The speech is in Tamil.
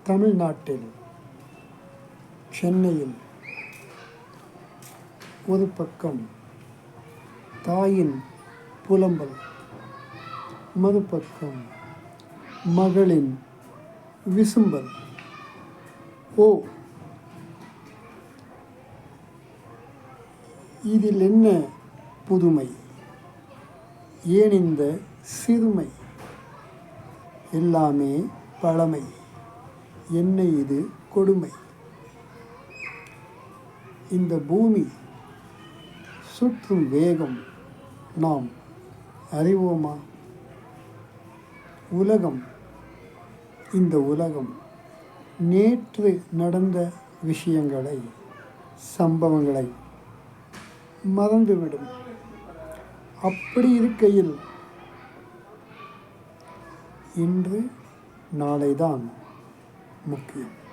தமிழ்நாட்டில் சென்னையில் ஒரு பக்கம் தாயின் புலம்பல், மறுபக்கம் மகளின் விசும்பல். ஓ, இதில் என்ன புதுமை? ஏன் இந்த சிறுமை? எல்லாமே பழமை. என்ன இது கொடுமை? இந்த பூமி சுற்றும் வேகம் நாம் அறிவோமா? இந்த உலகம் நேற்று நடந்த விஷயங்களை, சம்பவங்களை மறந்துவிடும். அப்படி இருக்கையில் இன்று நாளைதான் முக்கியம்.